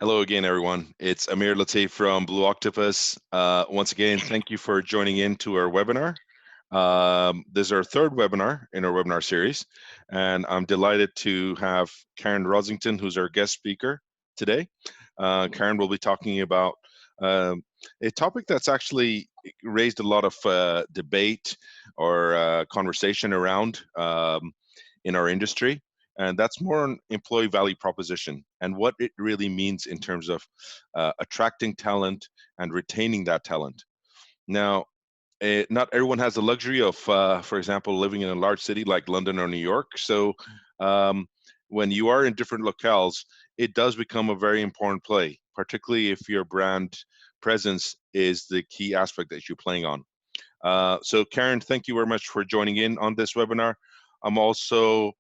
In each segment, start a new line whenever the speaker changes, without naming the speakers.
Hello again, everyone. It's Amir Latif from Blue Octopus. Once again, thank you for joining in to our webinar. This is our third webinar in our webinar series, and I'm delighted to have Karen Rossington, who's our guest speaker today. Karen will be talking about a topic that's actually raised a lot of debate or conversation around in our industry. And that's more on employee value proposition and what it really means in terms of attracting talent and retaining that talent. Now, not everyone has the luxury of, for example, living in a large city like London or New York. So when you are in different locales, it does become a very important play, particularly if your brand presence is the key aspect that you're playing on. So Karen, thank you very much for joining in on this webinar. I'm also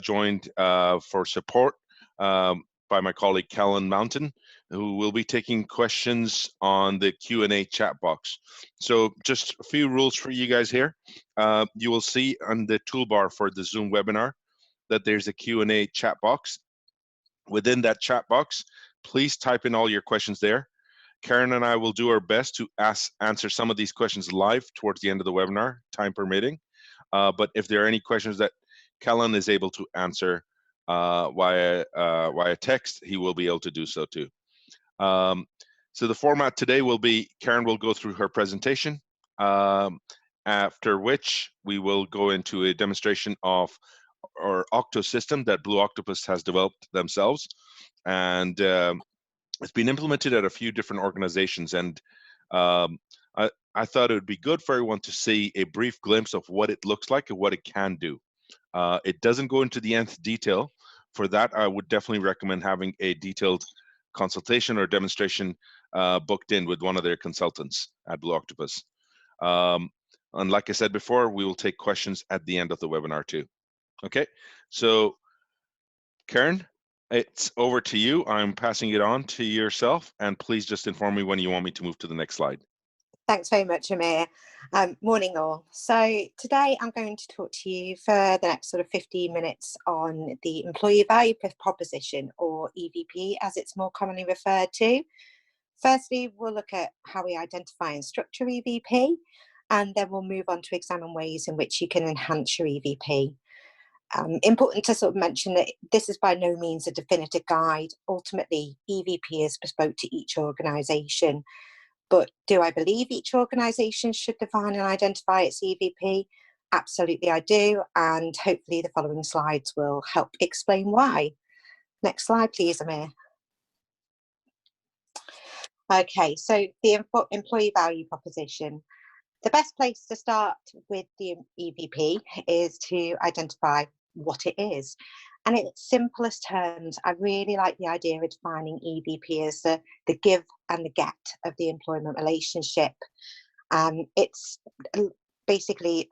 joined for support by my colleague Callan Mountain, who will be taking questions on the Q&A chat box. So just a few rules for you guys here. You will see on the toolbar for the Zoom webinar that there's a Q&A chat box. Within that chat box, please type in all your questions there. Karen and I will do our best to answer some of these questions live towards the end of the webinar, time permitting. But if there are any questions that Callan is able to answer via text, he will be able to do so too. So the format today will be Karen will go through her presentation, after which we will go into a demonstration of our Octo system that Blue Octopus has developed themselves. And it's been implemented at a few different organizations, and I thought it would be good for everyone to see a brief glimpse of what it looks like and what it can do. It doesn't go into the nth detail. For that, I would definitely recommend having a detailed consultation or demonstration booked in with one of their consultants at Blue Octopus. And like I said before, we will take questions at the end of the webinar too. Okay, so Karen, it's over to you. I'm passing it on to yourself, and please just inform me when you want me to move to the next slide.
Thanks very much, Amir. Morning all. So today I'm going to talk to you for the next sort of 15 minutes on the employee value proposition, or EVP as it's more commonly referred to. Firstly, we'll look at how we identify and structure EVP, and then we'll move on to examine ways in which you can enhance your EVP. Important to sort of mention that this is by no means a definitive guide. Ultimately, EVP is bespoke to each organisation. But do I believe each organisation should define and identify its EVP? Absolutely, I do. And hopefully the following slides will help explain why. Next slide, please, Amir. Okay, so the employee value proposition. The best place to start with the EVP is to identify what it is. And in its simplest terms, I really like the idea of defining EVP as the give and the get of the employment relationship. It's basically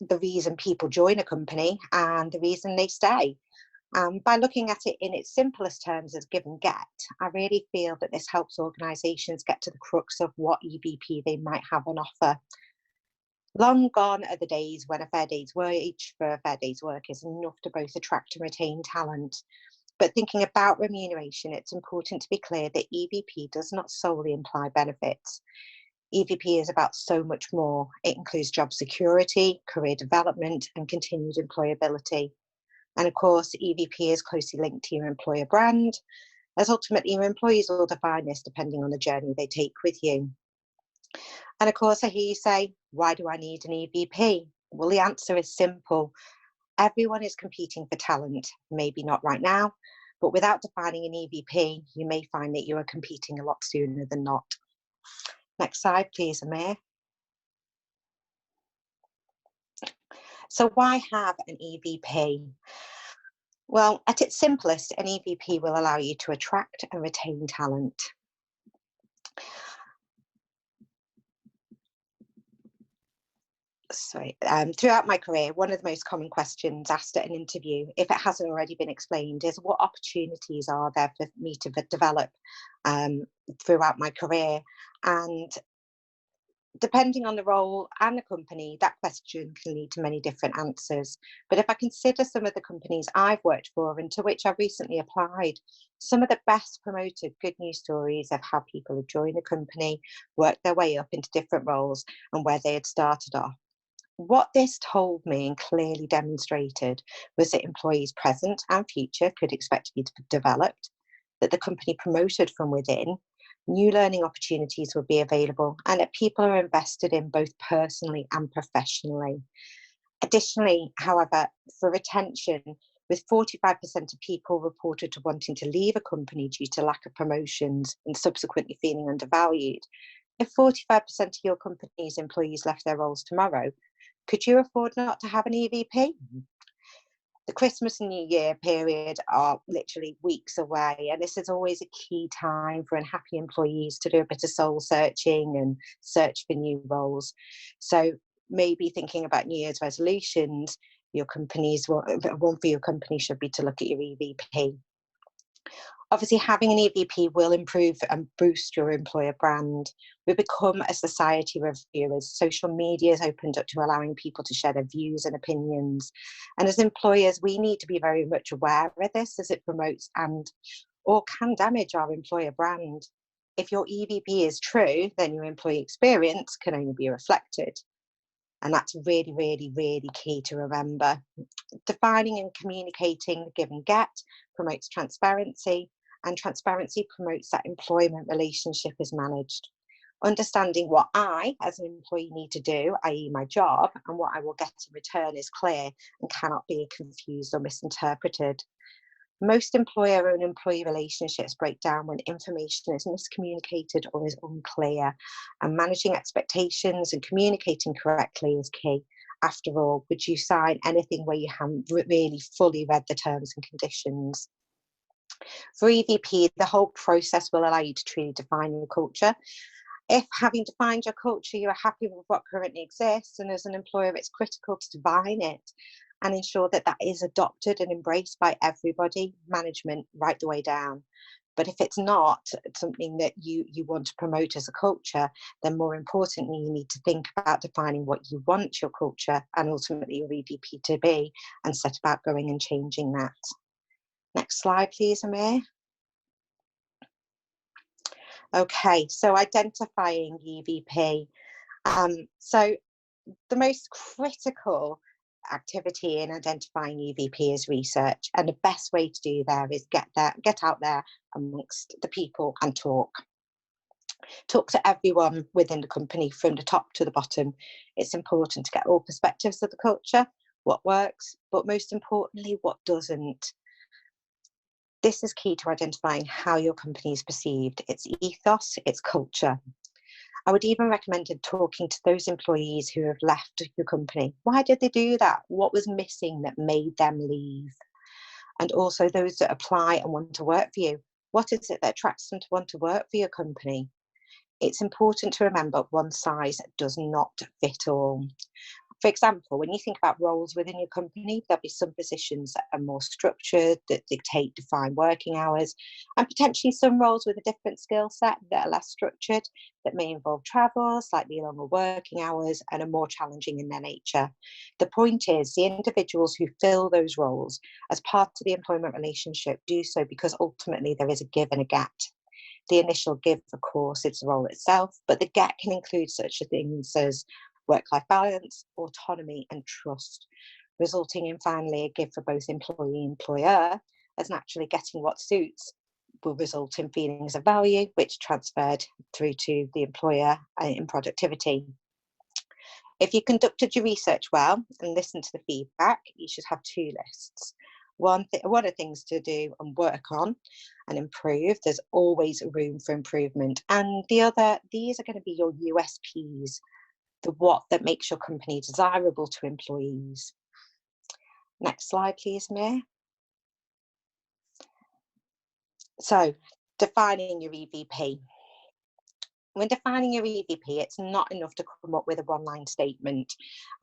the reason people join a company and the reason they stay. By looking at it in its simplest terms as give and get, I really feel that this helps organisations get to the crux of what EVP they might have on offer. Long gone are the days when a fair day's wage for a fair day's work is enough to both attract and retain talent. But thinking about remuneration, it's important to be clear that EVP does not solely imply benefits. EVP is about so much more. It includes job security, career development, and continued employability. And of course, EVP is closely linked to your employer brand, as ultimately your employees will define this depending on the journey they take with you. And of course, I hear you say, why do I need an EVP? Well, the answer is simple. Everyone is competing for talent, maybe not right now, but without defining an EVP, you may find that you are competing a lot sooner than not. Next slide, please, Amir. So why have an EVP? Well, at its simplest, an EVP will allow you to attract and retain talent. Throughout my career, one of the most common questions asked at an interview, if it hasn't already been explained, is what opportunities are there for me to develop throughout my career? And Depending on the role and the company, that question can lead to many different answers. But if I consider some of the companies I've worked for and to which I've recently applied, some of the best promoted good news stories of how people have joined the company, worked their way up into different roles, and where they had started off. What this told me and clearly demonstrated was that employees present and future could expect to be developed, that the company promoted from within, new learning opportunities would be available, and that people are invested in both personally and professionally. Additionally, however, for retention, with 45% of people reported to wanting to leave a company due to lack of promotions and subsequently feeling undervalued, if 45% of your company's employees left their roles tomorrow, could you afford not to have an EVP? The Christmas and New Year period are literally weeks away, and this is always a key time for unhappy employees to do a bit of soul searching and search for new roles. So maybe thinking about New Year's resolutions, one for your company should be to look at your EVP. Obviously, having an EVP will improve and boost your employer brand. We've become a society of viewers. Social media has opened up to allowing people to share their views and opinions. And as employers, we need to be very much aware of this, as it promotes and or can damage our employer brand. If your EVP is true, then your employee experience can only be reflected. And that's really, really, really key to remember. Defining and communicating the give and get promotes transparency, and transparency promotes that employment relationship is managed. Understanding what I, as an employee, need to do, i.e. my job, and what I will get in return is clear and cannot be confused or misinterpreted. Most employer and employee relationships break down when information is miscommunicated or is unclear, and managing expectations and communicating correctly is key. After all, would you sign anything where you haven't really fully read the terms and conditions? For EVP, the whole process will allow you to truly define your culture. If, having defined your culture, you are happy with what currently exists, and as an employer, it's critical to define it and ensure that that is adopted and embraced by everybody, management, right the way down. But if it's not something that you want to promote as a culture, then more importantly, you need to think about defining what you want your culture and ultimately your EVP to be, and set about going and changing that. Next slide, please, Amir. Okay, so identifying EVP. So the most critical activity in identifying EVP is research, and the best way to do that is get out there amongst the people and talk to everyone within the company from the top to the bottom. It's important to get all perspectives of the culture, what works, but most importantly, what doesn't. This is key to identifying how your company is perceived, its ethos, its culture. I would even recommend talking to those employees who have left your company. Why did they do that? What was missing that made them leave? And also those that apply and want to work for you. What is it that attracts them to want to work for your company? It's important to remember one size does not fit all. For example, when you think about roles within your company, there'll be some positions that are more structured, that dictate defined working hours, and potentially some roles with a different skill set that are less structured, that may involve travel, slightly longer working hours, and are more challenging in their nature. The point is, the individuals who fill those roles as part of the employment relationship do so because ultimately there is a give and a get. The initial give, of course, is the role itself, but the get can include such things as work-life balance, autonomy, and trust, resulting in finally a give for both employee and employer, as naturally getting what suits will result in feelings of value, which transferred through to the employer in productivity. If you conducted your research well and listened to the feedback, you should have two lists. One are things to do and work on and improve. There's always room for improvement. And the other, these are going to be your USPs, the what that makes your company desirable to employees. Next slide, please, Mia. So, defining your EVP. When defining your EVP, it's not enough to come up with a one-line statement.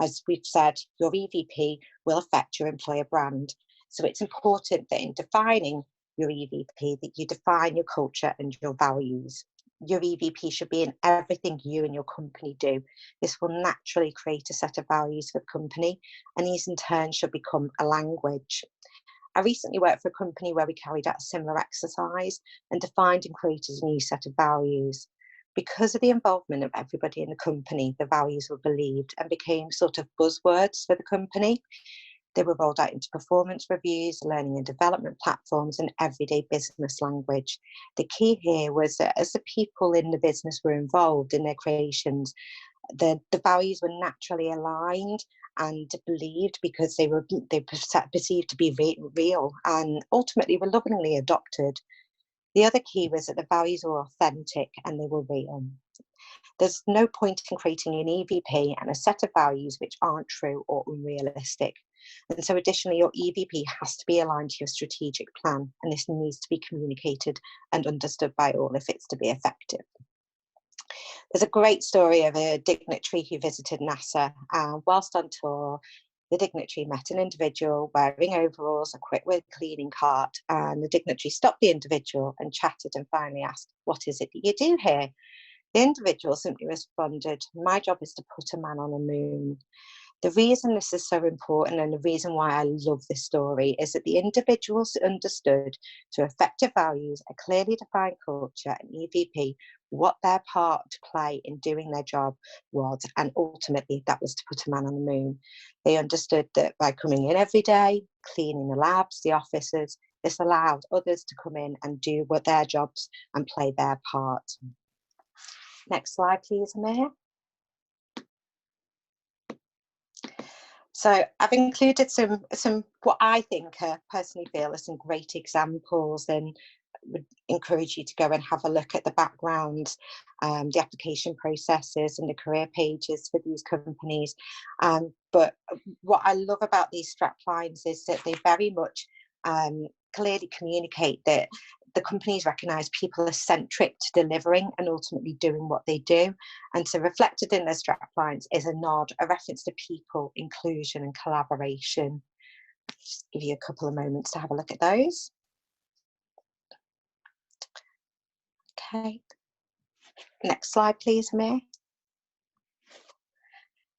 As we've said, your EVP will affect your employer brand. So it's important that in defining your EVP, that you define your culture and your values. Your EVP should be in everything you and your company do. This will naturally create a set of values for the company, and these in turn should become a language. I recently worked for a company where we carried out a similar exercise and defined and created a new set of values. Because of the involvement of everybody in the company, the values were believed and became sort of buzzwords for the company. They were rolled out into performance reviews, learning and development platforms, and everyday business language. The key here was that as the people in the business were involved in their creations, the values were naturally aligned and believed because they were perceived to be real and ultimately were lovingly adopted. The other key was that the values were authentic and they were real. There's no point in creating an EVP and a set of values which aren't true or unrealistic. And so additionally, your EVP has to be aligned to your strategic plan, and this needs to be communicated and understood by all if it's to be effective. There's a great story of a dignitary who visited NASA, and whilst on tour, the dignitary met an individual wearing overalls, equipped with a cleaning cart, and the dignitary stopped the individual and chatted and finally asked, "What is it that you do here?" The individual simply responded, "My job is to put a man on the moon." The reason this is so important and the reason why I love this story is that the individuals understood through effective values, a clearly defined culture, and EVP, what their part to play in doing their job was, and ultimately that was to put a man on the moon. They understood that by coming in every day, cleaning the labs, the offices, this allowed others to come in and do what their jobs and play their part. Next slide, please, Amir. So I've included some what I think personally feel are some great examples, and would encourage you to go and have a look at the background, the application processes and the career pages for these companies. But what I love about these strap lines is that they very much clearly communicate that the companies recognise people are centric to delivering and ultimately doing what they do. And so reflected in their strap lines is a nod, a reference to people, inclusion and collaboration. Just give you a couple of moments to have a look at those. Okay. Next slide, please, Amir.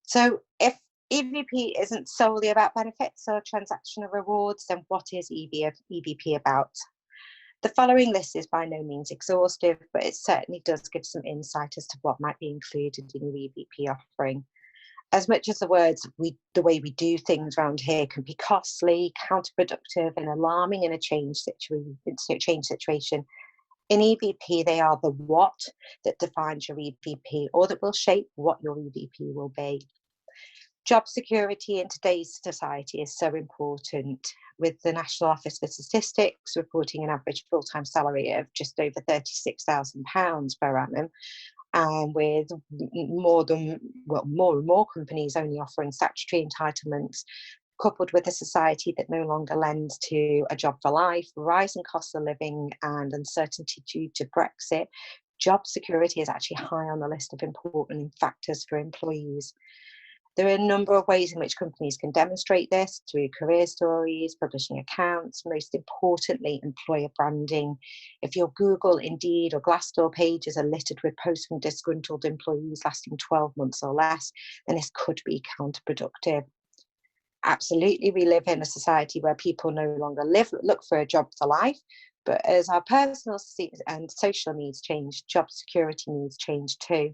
So if EVP isn't solely about benefits or transactional rewards, then what is EVP about? The following list is by no means exhaustive, but it certainly does give some insight as to what might be included in your EVP offering. As much as the way we do things around here can be costly, counterproductive, and alarming in a change situation, in EVP, they are the what that defines your EVP, or that will shape what your EVP will be. Job security in today's society is so important, with the National Office for Statistics reporting an average full-time salary of just over £36,000 per annum, and with more and more companies only offering statutory entitlements, coupled with a society that no longer lends to a job for life, rising costs of living and uncertainty due to Brexit, job security is actually high on the list of important factors for employees. There are a number of ways in which companies can demonstrate this through career stories, publishing accounts, most importantly, employer branding. If your Google, Indeed or Glassdoor pages are littered with posts from disgruntled employees lasting 12 months or less, then this could be counterproductive. Absolutely, we live in a society where people no longer look for a job for life, but as our personal and social needs change, job security needs change too.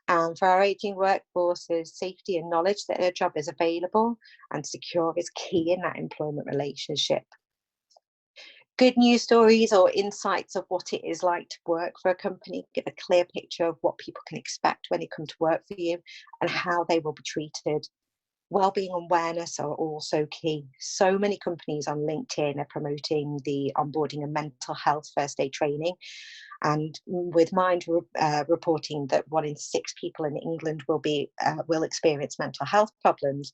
And for our ageing workforces, safety and knowledge that their job is available and secure is key in that employment relationship. Good news stories or insights of what it is like to work for a company give a clear picture of what people can expect when they come to work for you and how they will be treated. Wellbeing awareness are also key. So many companies on LinkedIn are promoting the onboarding and mental health first aid training. And with Mind reporting that 1 in 6 people in England will experience mental health problems,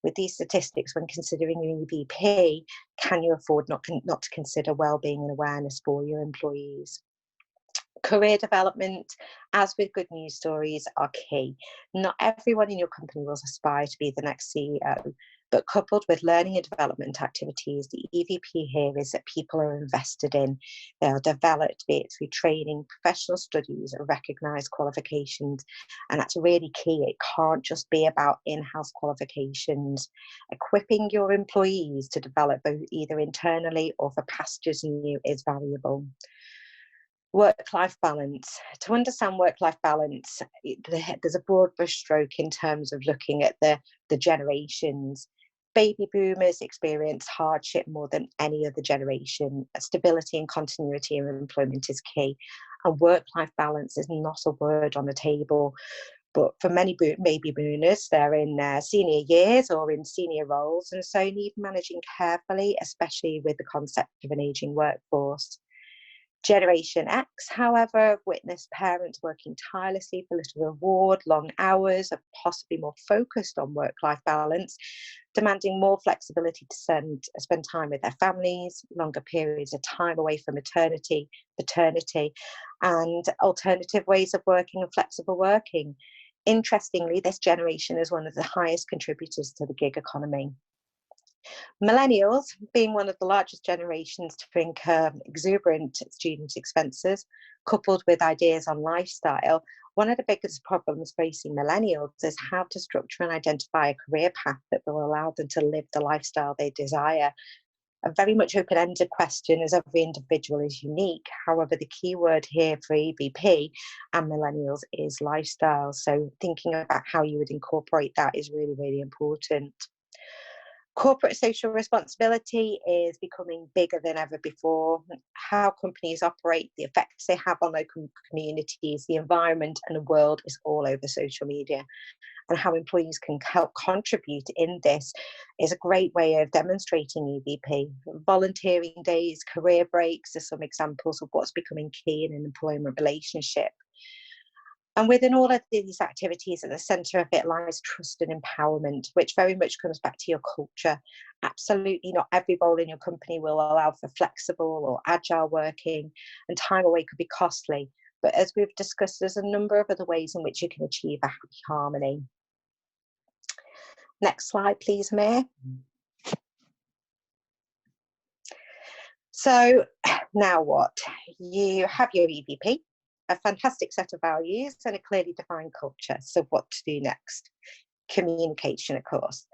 with these statistics, when considering your EVP, can you afford not to consider wellbeing and awareness for your employees? Career development, as with good news stories, are key. Not everyone in your company will aspire to be the next CEO, But coupled with learning and development activities, the EVP here is that people are invested in. They are developed, be it through training, professional studies, or recognised qualifications. And that's really key. It can't just be about in-house qualifications. Equipping your employees to develop both either internally or for pastures new is valuable. Work-life balance. To understand work-life balance, there's a broad brushstroke in terms of looking at the generations. Baby boomers experience hardship more than any other generation. Stability and continuity in employment is key. And work-life balance is not a word on the table. But for many baby boomers, they're in senior years or in senior roles, and so need managing carefully, especially with the concept of an ageing workforce. Generation X, however, have witnessed parents working tirelessly for little reward, long hours, are possibly more focused on work-life balance, demanding more flexibility to spend time with their families, longer periods of time away from maternity, paternity, and alternative ways of working and flexible working. Interestingly, this generation is one of the highest contributors to the gig economy. Millennials, being one of the largest generations to incur exuberant student expenses, coupled with ideas on lifestyle, one of the biggest problems facing millennials is how to structure and identify a career path that will allow them to live the lifestyle they desire. A very much open-ended question, as every individual is unique. However, the key word here for EVP and millennials is lifestyle. So thinking about how you would incorporate that is really, really important. Corporate social responsibility is becoming bigger than ever before. How companies operate, the effects they have on local communities, the environment and the world is all over social media. And how employees can help contribute in this is a great way of demonstrating EVP. Volunteering days, career breaks are some examples of what's becoming key in an employment relationship. And within all of these activities, at the centre of it lies trust and empowerment, which very much comes back to your culture. Absolutely not every role in your company will allow for flexible or agile working, and time away could be costly. But as we've discussed, there's a number of other ways in which you can achieve a happy harmony. Next slide, please, Amir. So now what? You have your EVP, a fantastic set of values and a clearly defined culture. So what to do next? Communication, of course.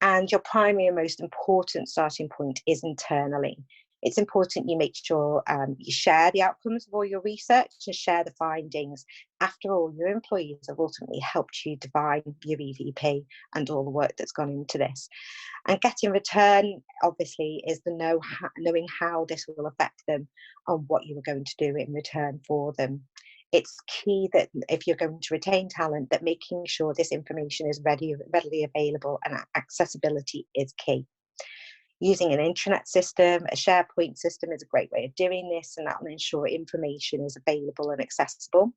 And your primary and most important starting point is internally. It's important you make sure you share the outcomes of all your research and share the findings. After all, your employees have ultimately helped you define your EVP and all the work that's gone into this. And getting return, obviously, is the knowing how this will affect them and what you are going to do in return for them. It's key that if you're going to retain talent, that making sure this information is readily available and accessibility is key. Using an intranet system, a SharePoint system is a great way of doing this, and that will ensure information is available and accessible.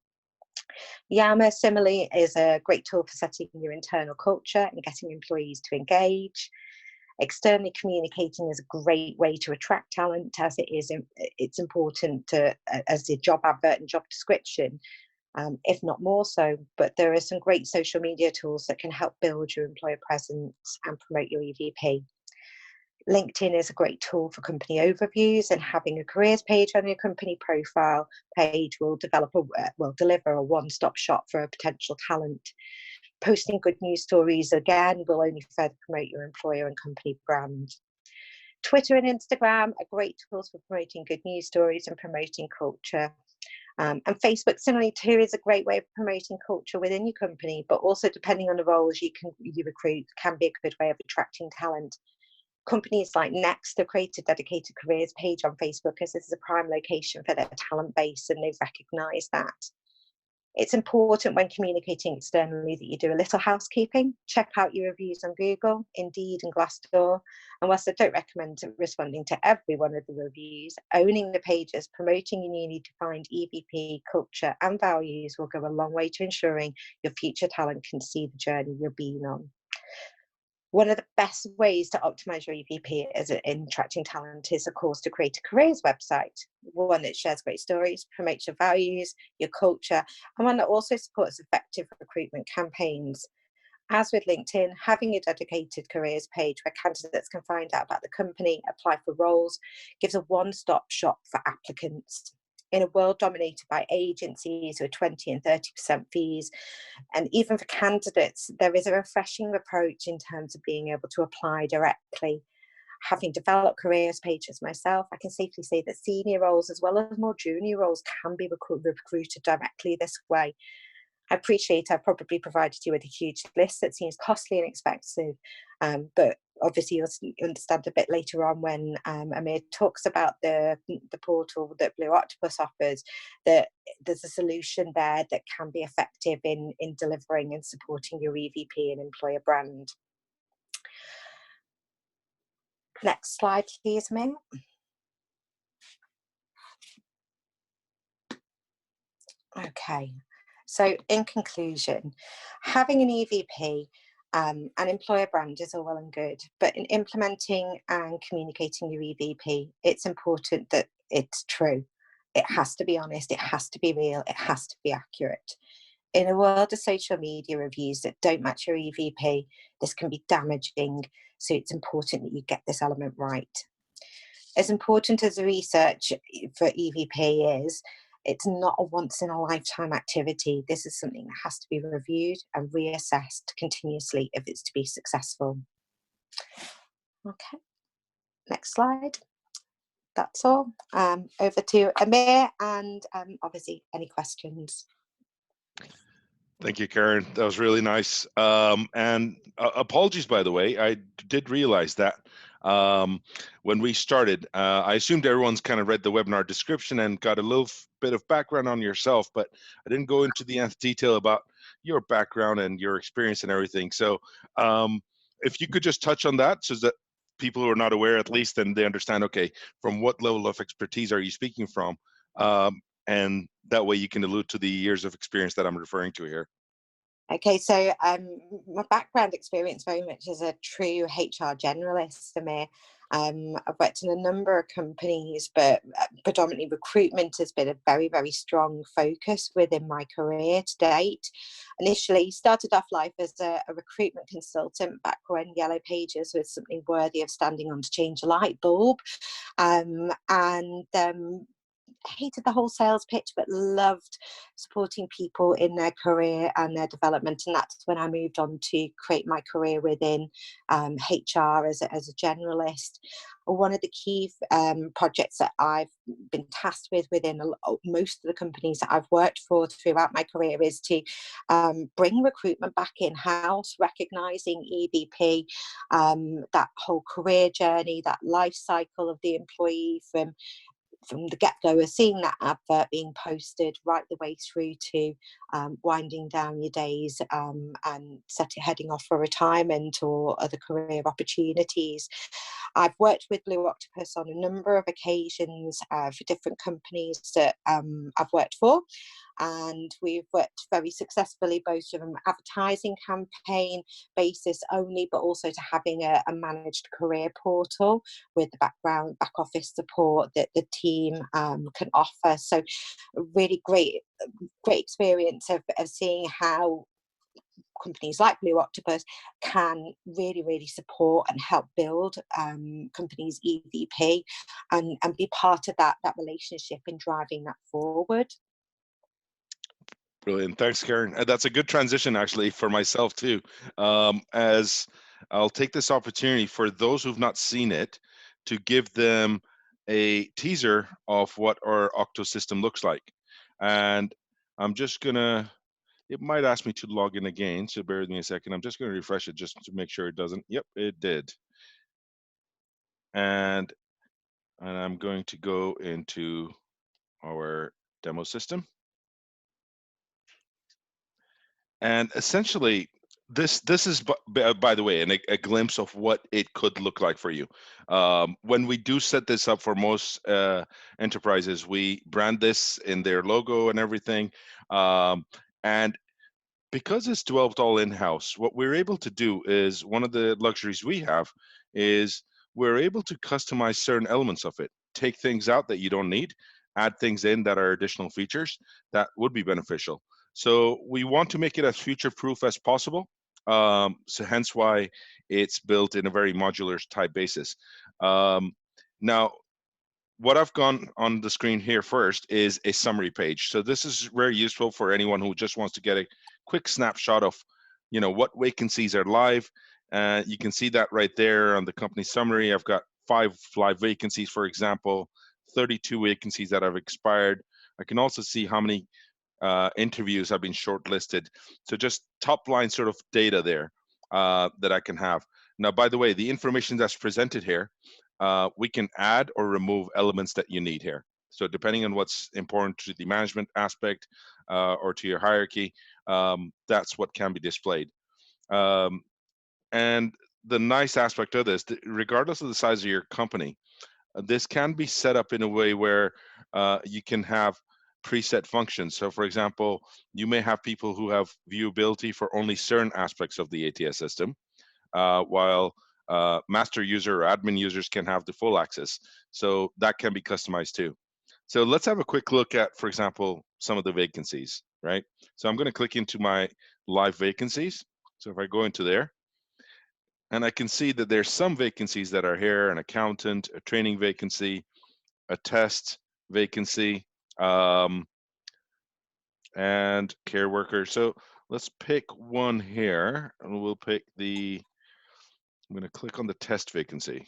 Yammer, similarly, is a great tool for setting your internal culture and getting employees to engage. Externally communicating is a great way to attract talent, as it's important to, as the job advert and job description, if not more so. But there are some great social media tools that can help build your employer presence and promote your EVP. LinkedIn is a great tool for company overviews, and having a careers page on your company profile page will deliver a one-stop shop for a potential talent. Posting good news stories, again, will only further promote your employer and company brand. Twitter and Instagram are great tools for promoting good news stories and promoting culture. And Facebook, similarly too, is a great way of promoting culture within your company, but also depending on the roles you recruit, can be a good way of attracting talent. Companies like Next have created a dedicated careers page on Facebook, as this is a prime location for their talent base, and they've recognised that. It's important when communicating externally that you do a little housekeeping. Check out your reviews on Google, Indeed and Glassdoor. And whilst I don't recommend responding to every one of the reviews, owning the pages, promoting your newly defined EVP culture and values will go a long way to ensuring your future talent can see the journey you're being on. One of the best ways to optimize your EVP in attracting talent is, of course, to create a careers website, one that shares great stories, promotes your values, your culture, and one that also supports effective recruitment campaigns. As with LinkedIn, having a dedicated careers page where candidates can find out about the company, apply for roles, gives a one-stop shop for applicants. In a world dominated by agencies with 20 and 30% fees, and even for candidates, there is a refreshing approach in terms of being able to apply directly. Having developed careers pages myself, I can safely say that senior roles as well as more junior roles can be recruited directly this way. I appreciate I've probably provided you with a huge list that seems costly and expensive, but obviously you'll understand a bit later on when Amir talks about the portal that Blue Octopus offers, that there's a solution there that can be effective in delivering and supporting your EVP and employer brand. Next slide, please, Amir. Okay. So in conclusion, having an EVP and employer brand is all well and good, but in implementing and communicating your EVP, it's important that it's true. It has to be honest, it has to be real, it has to be accurate. In a world of social media reviews that don't match your EVP, this can be damaging, so it's important that you get this element right. As important as the research for EVP is, it's not a once-in-a-lifetime activity. This is something that has to be reviewed and reassessed continuously if it's to be successful. Okay, next slide. That's all. Over to Amir, and obviously any questions.
Thank you, Karen. That was really nice. And apologies, by the way, I did realize that when we started, I assumed everyone's kind of read the webinar description and got a little bit of background on yourself, but I didn't go into the nth detail about your background and your experience and everything. So if you could just touch on that so that people who are not aware, at least, then they understand, okay, from what level of expertise are you speaking from? And that way you can allude to the years of experience that I'm referring to here.
Okay, so my background experience very much as a true HR generalist, Amir. I've worked in a number of companies, but predominantly recruitment has been a very, very strong focus within my career to date. Initially, started off life as a recruitment consultant back when Yellow Pages was something worthy of standing on to change a light bulb. Hated the whole sales pitch, but loved supporting people in their career and their development. And that's when I moved on to create my career within HR as a generalist. One of the key projects that I've been tasked with within most of the companies that I've worked for throughout my career is to bring recruitment back in-house, recognising EVP, that whole career journey, that life cycle of the employee from the get-go of seeing that advert being posted right the way through to winding down your days and heading off for retirement or other career opportunities. I've worked with Blue Octopus on a number of occasions for different companies that I've worked for, and we've worked very successfully both from an advertising campaign basis only, but also to having a managed career portal with the back office support that the team can offer. So really great experience of seeing how companies like Blue Octopus can really support and help build companies' EVP and be part of that relationship in driving that forward.
Brilliant. Thanks, Karen. That's a good transition, actually, for myself, too, as I'll take this opportunity for those who've not seen it to give them a teaser of what our Octo system looks like. And I'm just going to, it might ask me to log in again, so bear with me a second. I'm just going to refresh it just to make sure it doesn't. Yep, it did. And I'm going to go into our demo system. And essentially, this is, by the way, a glimpse of what it could look like for you. When we do set this up for most enterprises, we brand this in their logo and everything. And because it's developed all in-house, what we're able to do is, one of the luxuries we have is we're able to customize certain elements of it, take things out that you don't need, add things in that are additional features that would be beneficial. So we want to make it as future-proof as possible. So hence why it's built in a very modular type basis. Now, what I've gone on the screen here first is a summary page. So this is very useful for anyone who just wants to get a quick snapshot of, what vacancies are live. You can see that right there on the company summary. I've got 5 live vacancies, for example, 32 vacancies that have expired. I can also see how many interviews have been shortlisted. So just top line sort of data there that I can have. Now, by the way, the information that's presented here, we can add or remove elements that you need here. So depending on what's important to the management aspect or to your hierarchy, that's what can be displayed. And the nice aspect of this, regardless of the size of your company, this can be set up in a way where you can have preset functions. So for example, you may have people who have viewability for only certain aspects of the ATS system, while master user or admin users can have the full access. So that can be customized too. So let's have a quick look at, for example, some of the vacancies, right? So I'm going to click into my live vacancies. So if I go into there, and I can see that there's some vacancies that are here: an accountant, a training vacancy, a test vacancy, and care worker. So let's pick one here, and we'll pick the, I'm going to click on the test vacancy.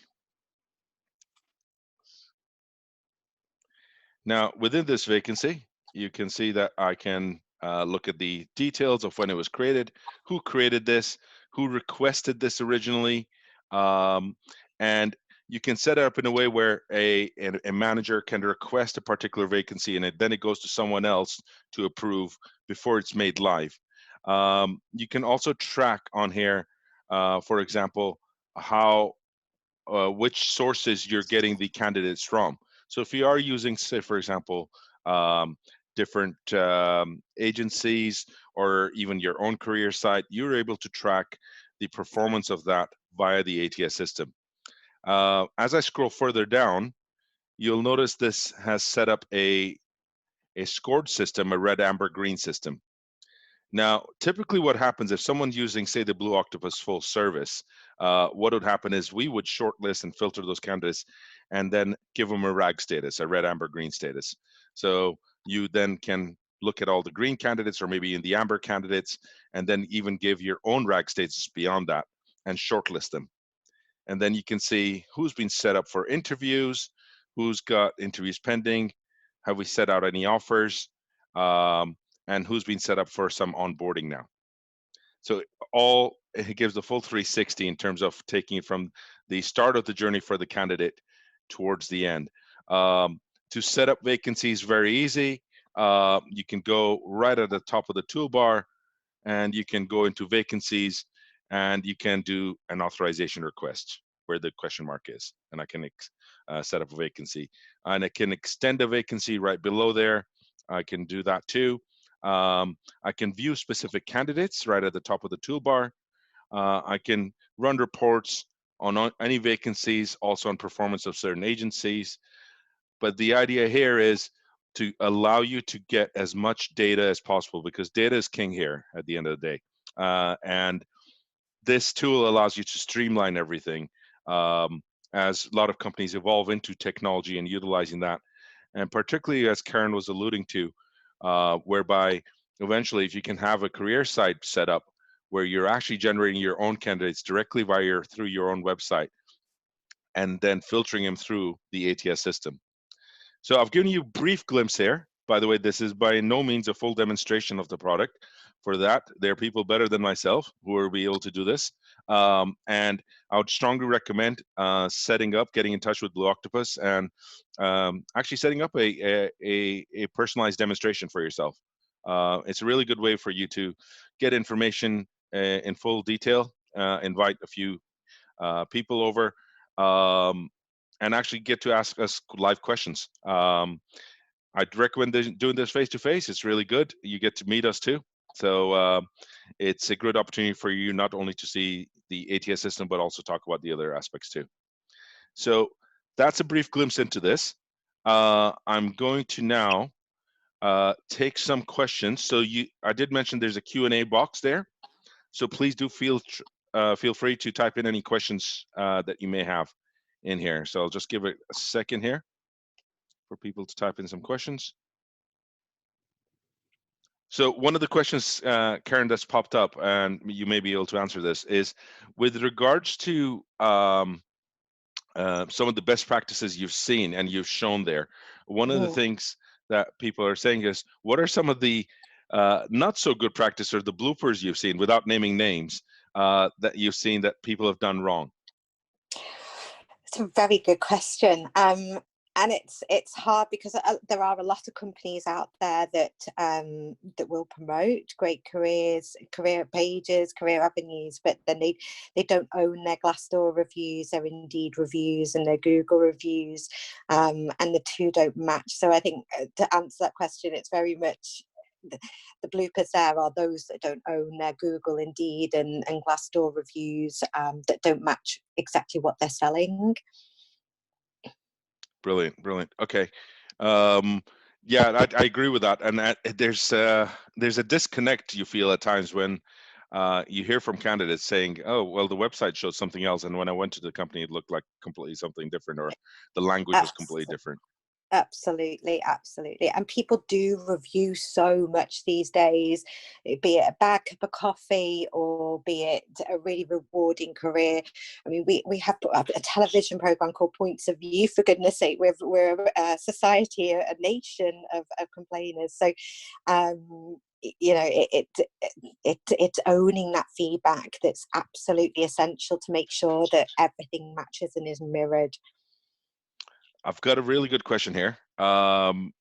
Now, within this vacancy, you can see that I can look at the details of when it was created, who created this, who requested this originally, and you can set it up in a way where a manager can request a particular vacancy, and then it goes to someone else to approve before it's made live. You can also track on here, for example, how which sources you're getting the candidates from. So if you are using, say, for example, different agencies or even your own career site, you're able to track the performance of that via the ATS system. As I scroll further down, you'll notice this has set up a scored system, a red, amber, green system. Now, typically what happens if someone's using, say, the Blue Octopus full service, what would happen is we would shortlist and filter those candidates and then give them a RAG status, a red, amber, green status. So you then can look at all the green candidates or maybe in the amber candidates, and then even give your own RAG status beyond that and shortlist them. And then you can see who's been set up for interviews, who's got interviews pending, have we set out any offers, and who's been set up for some onboarding now. So it gives the full 360 in terms of taking it from the start of the journey for the candidate towards the end. To set up vacancies, very easy. You can go right at the top of the toolbar and you can go into vacancies and you can do an authorization request where the question mark is, and I can set up a vacancy. And I can extend a vacancy right below there. I can do that too. I can view specific candidates right at the top of the toolbar. I can run reports on any vacancies, also on performance of certain agencies. But the idea here is to allow you to get as much data as possible, because data is king here at the end of the day. And this tool allows you to streamline everything as a lot of companies evolve into technology and utilizing that. And particularly as Karen was alluding to, whereby eventually if you can have a career site set up where you're actually generating your own candidates directly through your own website and then filtering them through the ATS system. So I've given you a brief glimpse here. By the way, this is by no means a full demonstration of the product. For that, there are people better than myself who will be able to do this. And I would strongly recommend getting in touch with Blue Octopus and actually setting up a personalized demonstration for yourself. It's a really good way for you to get information in full detail, invite a few people over, and actually get to ask us live questions. I'd recommend doing this face-to-face. It's really good. You get to meet us too. So it's a good opportunity for you not only to see the ATS system, but also talk about the other aspects too. So that's a brief glimpse into this. I'm going to now take some questions. So I did mention there's a Q&A box there. So please do feel free to type in any questions that you may have in here. So I'll just give it a second here for people to type in some questions. So one of the questions, Karen, that's popped up, and you may be able to answer this, is with regards to some of the best practices you've seen and you've shown there. One of the things that people are saying is, what are some of the not so good practice or the bloopers you've seen, without naming names, that you've seen that people have done wrong?
It's a very good question. And it's hard because there are a lot of companies out there that that will promote great careers, career pages, career avenues, but then they don't own their Glassdoor reviews, their Indeed reviews, and their Google reviews, and the two don't match. So I think to answer that question, it's very much the bloopers there are those that don't own their Google, Indeed, and Glassdoor reviews, that don't match exactly what they're selling.
Brilliant, brilliant. Okay. Yeah, I agree with that. And there's a disconnect you feel at times when you hear from candidates saying, "Oh, well, the website showed something else, and when I went to the company, it looked like completely something different, or the language was completely different."
Absolutely, absolutely. And people do review so much these days, be it a bad cup of coffee or be it a really rewarding career. I mean, we have a television program called Points of View, for goodness sake. We're a society, a nation of complainers. So, you know, it's owning that feedback that's absolutely essential to make sure that everything matches and is mirrored.
I've got a really good question here. And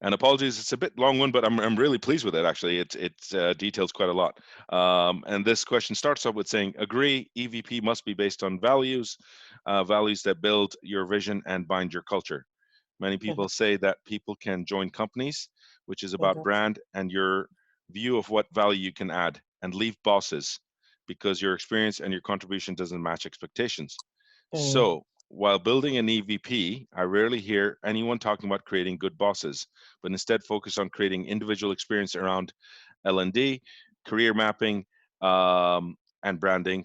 apologies, it's a bit long one, but I'm really pleased with it. Actually, it details quite a lot. And this question starts off with saying, "Agree, EVP must be based on values, values that build your vision and bind your culture. Many people say that people can join companies, which is about brand and your view of what value you can add, and leave bosses because your experience and your contribution doesn't match expectations. So, while building an EVP, I rarely hear anyone talking about creating good bosses, but instead focus on creating individual experience around L&D, career mapping, and branding.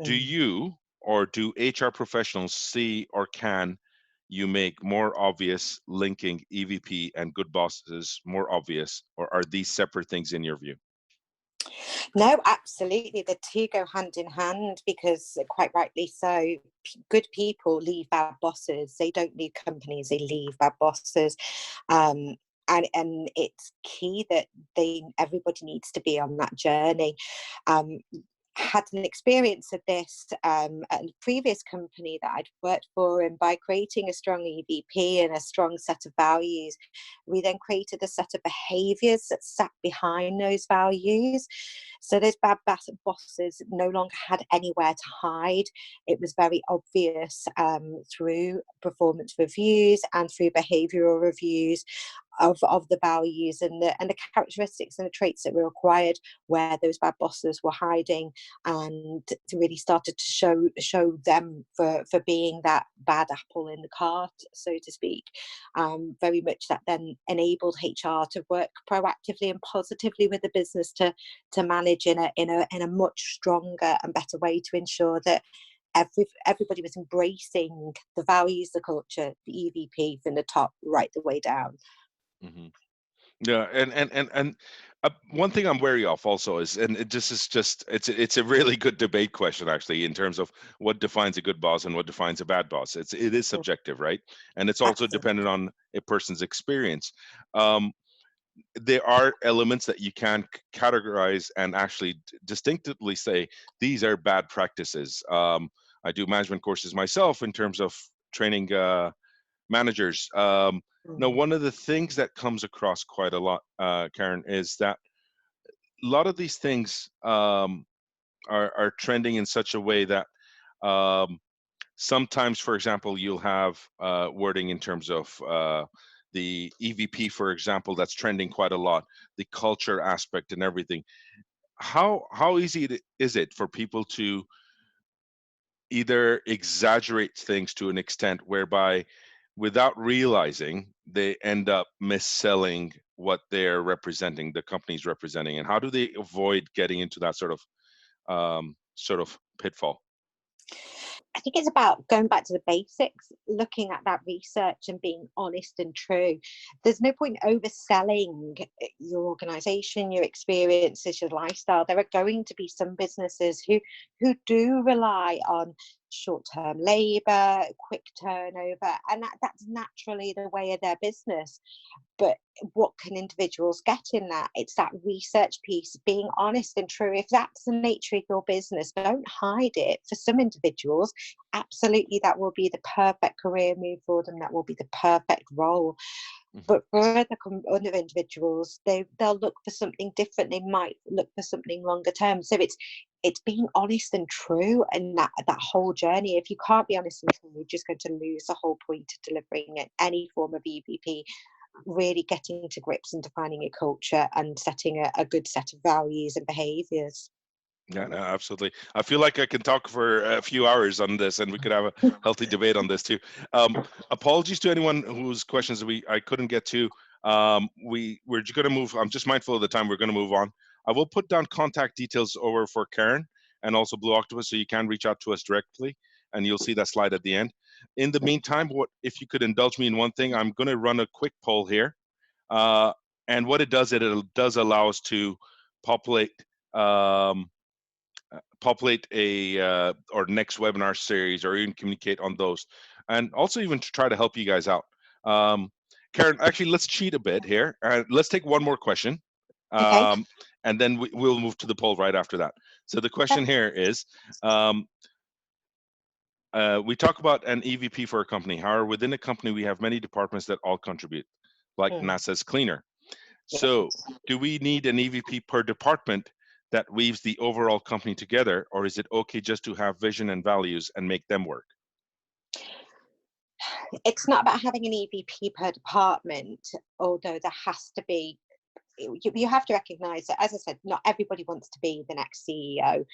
Do you or do HR professionals see, or can you make more obvious linking EVP and good bosses more obvious, or are these separate things in your view?"
No, absolutely. The two go hand in hand because, quite rightly so, good people leave bad bosses. They don't leave companies, they leave bad bosses. And it's key that everybody needs to be on that journey. Had an experience of this at a previous company that I'd worked for, and by creating a strong EVP and a strong set of values, we then created a set of behaviours that sat behind those values. So those bad bosses no longer had anywhere to hide. It was very obvious through performance reviews and through behavioural reviews of the values and the characteristics and the traits that were required, where those bad bosses were hiding, and to really started to show them for being that bad apple in the cart, so to speak. Very much that then enabled HR to work proactively and positively with the business to manage in a much stronger and better way, to ensure that everybody was embracing the values, the culture, the EVP from the top right the way down.
Hmm. Yeah, and one thing I'm wary of also is, and it's a really good debate question actually, in terms of what defines a good boss and what defines a bad boss. It is subjective, right? And it's also
Absolutely.
dependent on a person's experience. There are elements that you can categorize and actually distinctively say these are bad practices. I do management courses myself in terms of training managers. Now, one of the things that comes across quite a lot, Karen, is that a lot of these things are trending in such a way that sometimes, for example, you'll have wording in terms of the EVP, for example, that's trending quite a lot, the culture aspect and everything. How easy is it for people to either exaggerate things to an extent whereby, without realizing, they end up misselling what they're representing, the company's representing, and how do they avoid getting into that sort of sort of pitfall?
I think it's about going back to the basics, looking at that research and being honest and true. There's no point overselling your organization, your experiences, your lifestyle. There are going to be some businesses who do rely on short-term labor, quick turnover, and that's naturally the way of their business. But what can individuals get in that? It's that research piece, being honest and true. If that's the nature of your business, don't hide it. For some individuals, absolutely, that will be the perfect career move for them. That will be the perfect role. But for other individuals, they'll look for something different. They might look for something longer term. So it's being honest and true, and that whole journey. If you can't be honest and true, you're just going to lose the whole point of delivering any form of EVP. Really getting to grips and defining a culture and setting a good set of values and behaviors.
Yeah, no, absolutely. I feel like I can talk for a few hours on this, and we could have a healthy debate on this too. Apologies to anyone whose questions I couldn't get to. We're just going to move. I'm just mindful of the time. We're going to move on. I will put down contact details over for Karen and also Blue Octopus, so you can reach out to us directly, and you'll see that slide at the end. In the meantime, if you could indulge me in one thing, I'm going to run a quick poll here, and what it does allow us to populate our next webinar series, or even communicate on those, and also even to try to help you guys out. Karen, actually, let's cheat a bit here. Let's take one more question,
Okay.
and then we'll move to the poll right after that. So the question here is, we talk about an EVP for a company. However, within a company, we have many departments that all contribute, like NASA's cleaner. So do we need an EVP per department that weaves the overall company together, or is it okay just to have vision and values and make them work?
It's not about having an EVP per department, although there has to be. You have to recognize that, as I said, not everybody wants to be the next CEO,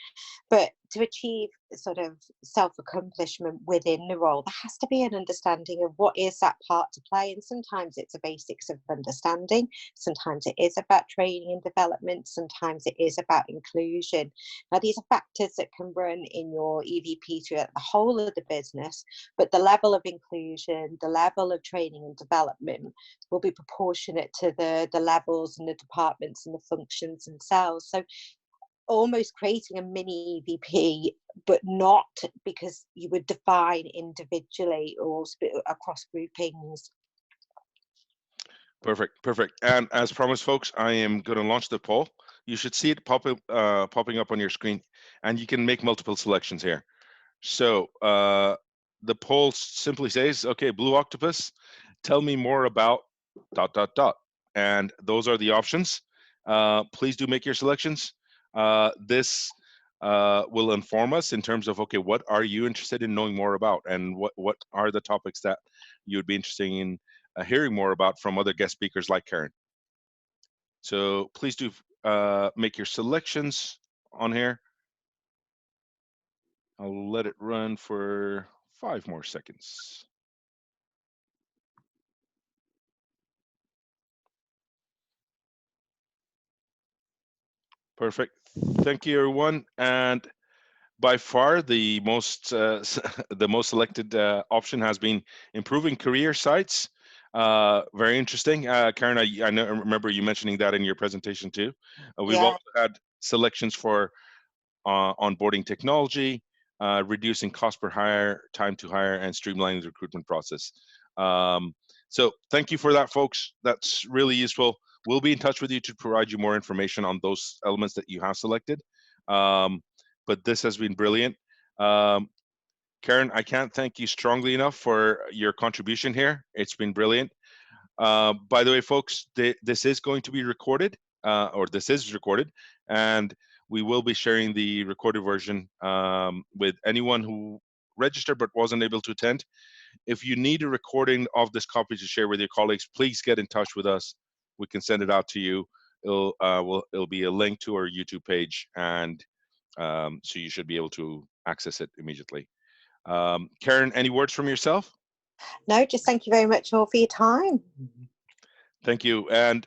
but to achieve sort of self-accomplishment within the role, there has to be an understanding of what is that part to play. And sometimes it's the basics of understanding. Sometimes it is about training and development. Sometimes it is about inclusion. Now, these are factors that can run in your EVP throughout the whole of the business, but the level of inclusion, the level of training and development will be proportionate to the levels and the departments and the functions themselves. So almost creating a mini EVP, but not because you would define individually or across groupings.
Perfect. And as promised, folks, I am going to launch the poll. You should see it popping up on your screen, and you can make multiple selections here. So the poll simply says, okay, Blue Octopus, tell me more about ... And those are the options. Please do make your selections. This will inform us in terms of, okay, what are you interested in knowing more about, and what are the topics that you would be interested in hearing more about from other guest speakers like Karen. So please do make your selections on here. I'll let it run for 5 more seconds. Perfect. Thank you, everyone. And by far, the most selected option has been improving career sites. Very interesting, Karen. I remember you mentioning that in your presentation too. We've also had selections for onboarding technology, reducing cost per hire, time to hire, and streamlining the recruitment process. So thank you for that, folks. That's really useful. We'll be in touch with you to provide you more information on those elements that you have selected. But this has been brilliant. Karen, I can't thank you strongly enough for your contribution here. It's been brilliant. By the way, folks, this is going to be recorded, or this is recorded, and we will be sharing the recorded version with anyone who registered but wasn't able to attend. If you need a recording of this copy to share with your colleagues, please get in touch with us. We can send it out to you. It'll be a link to our YouTube page, and so you should be able to access it immediately. Karen, any words from yourself?
No, just thank you very much all for your time.
Thank you. And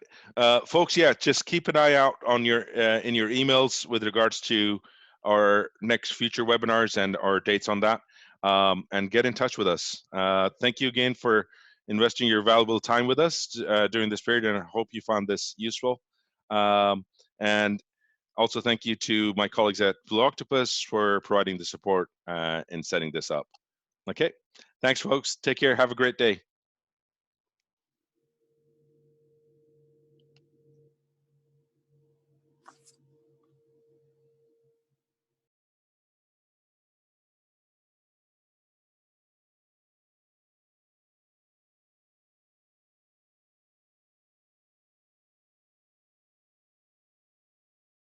folks, yeah, just keep an eye out on your in your emails with regards to our next future webinars and our dates on that, and get in touch with us. Thank you again for investing your valuable time with us during this period, and I hope you found this useful. And also thank you to my colleagues at Blue Octopus for providing the support in setting this up. Okay, thanks folks, take care, have a great day.